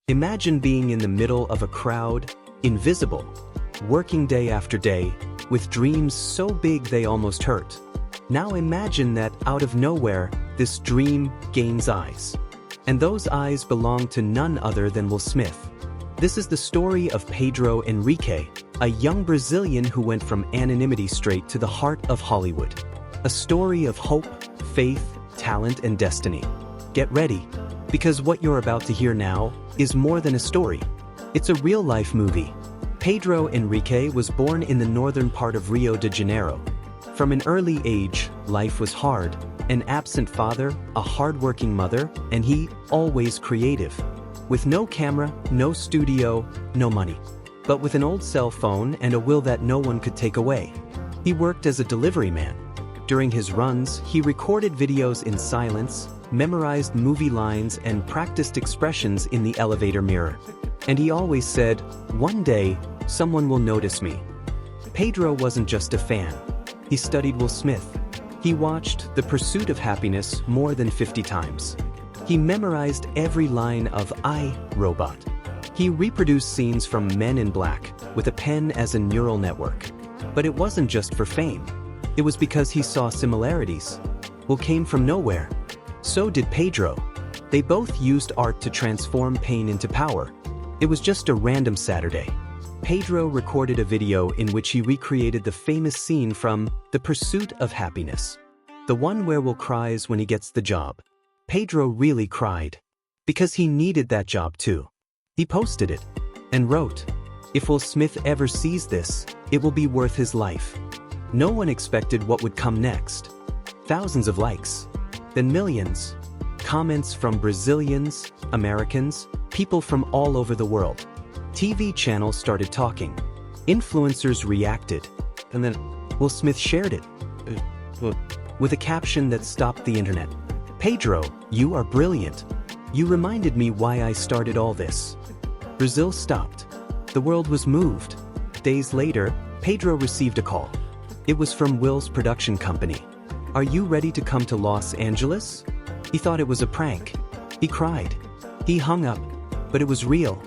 Imagine being in the middle of a crowd, invisible, working day after day, with dreams so big they almost hurt. Now imagine that out of nowhere, this dream gains eyes. And those eyes belong to none other than Will Smith. This is the story of Pedro Henrique, a young Brazilian who went from anonymity straight to the heart of Hollywood. A story of hope, faith, talent, and destiny. Get ready, because what you're about to hear now is more than a story. It's a real-life movie. Pedro Henrique was born in the northern part of Rio de Janeiro. From an early age, life was hard. An absent father, a hard-working mother, and he, always creative. With no camera, no studio, no money. But with an old cell phone and a will that no one could take away. He worked as a delivery man. During his runs, he recorded videos in silence, memorized movie lines, and practiced expressions in the elevator mirror. And he always said, "One day, someone will notice me." Pedro wasn't just a fan. He studied Will Smith. He watched The Pursuit of Happiness more than 50 times. He memorized every line of I, Robot. He reproduced scenes from Men in Black with a pen as a neural network. But it wasn't just for fame. It was because he saw similarities. Will came from nowhere. So did Pedro. They both used art to transform pain into power. It was just a random Saturday. Pedro recorded a video in which he recreated the famous scene from The Pursuit of Happiness. The one where Will cries when he gets the job. Pedro really cried. Because he needed that job too. He posted it. And wrote, "If Will Smith ever sees this, it will be worth his life." No one expected what would come next. Thousands of likes. Then millions. Comments from Brazilians, Americans, people from all over the world. TV channels started talking. Influencers reacted. And then Will Smith shared it. With a caption that stopped the internet. "Pedro, you are brilliant. You reminded me why I started all this." Brazil stopped. The world was moved. Days later, Pedro received a call. It was from Will's production company. "Are you ready to come to Los Angeles?" He thought it was a prank. He cried. He hung up. But it was real.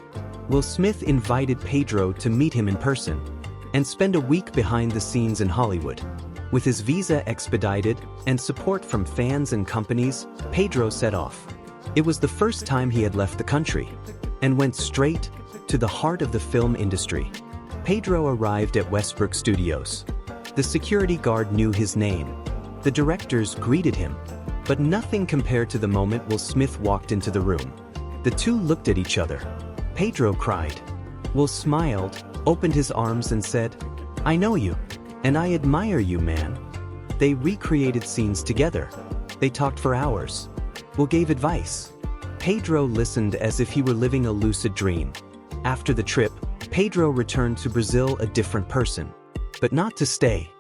Will Smith invited Pedro to meet him in person and spend a week behind the scenes in Hollywood. With his visa expedited and support from fans and companies, Pedro set off. It was the first time he had left the country and went straight to the heart of the film industry. Pedro arrived at Westbrook Studios. The security guard knew his name. The directors greeted him, but nothing compared to the moment Will Smith walked into the room. The two looked at each other. Pedro cried. Will smiled, opened his arms and said, "I know you, and I admire you, man." They recreated scenes together. They talked for hours. Will gave advice. Pedro listened as if he were living a lucid dream. After the trip, Pedro returned to Brazil a different person. But not to stay.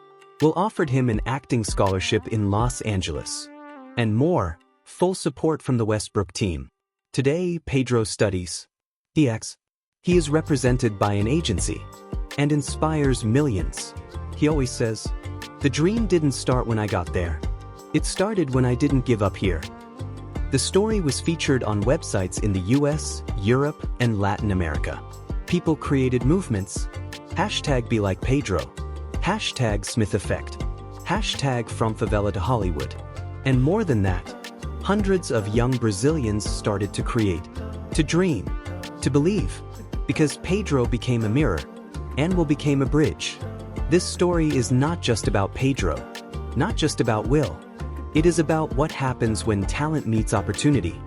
Will offered him an acting scholarship in Los Angeles. And more, full support from the Westbrook team. Today, Pedro studies. He acts. He is represented by an agency. And inspires millions. He always says, "The dream didn't start when I got there. It started when I didn't give up here." The story was featured on websites in the US, Europe, and Latin America. People created movements. Hashtag Be Like Pedro. Hashtag Smith Effect. Hashtag From Favela to Hollywood. And more than that, hundreds of young Brazilians started to create, to dream, to believe. Because Pedro became a mirror, and Will became a bridge. This story is not just about Pedro, not just about Will. It is about what happens when talent meets opportunity.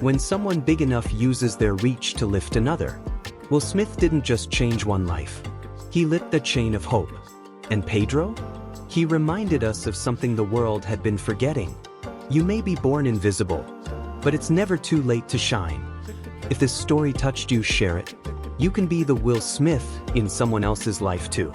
When someone big enough uses their reach to lift another. Will Smith didn't just change one life. He lit the chain of hope. And Pedro? He reminded us of something the world had been forgetting. You may be born invisible, but it's never too late to shine. If this story touched you, share it. You can be the Will Smith in someone else's life too.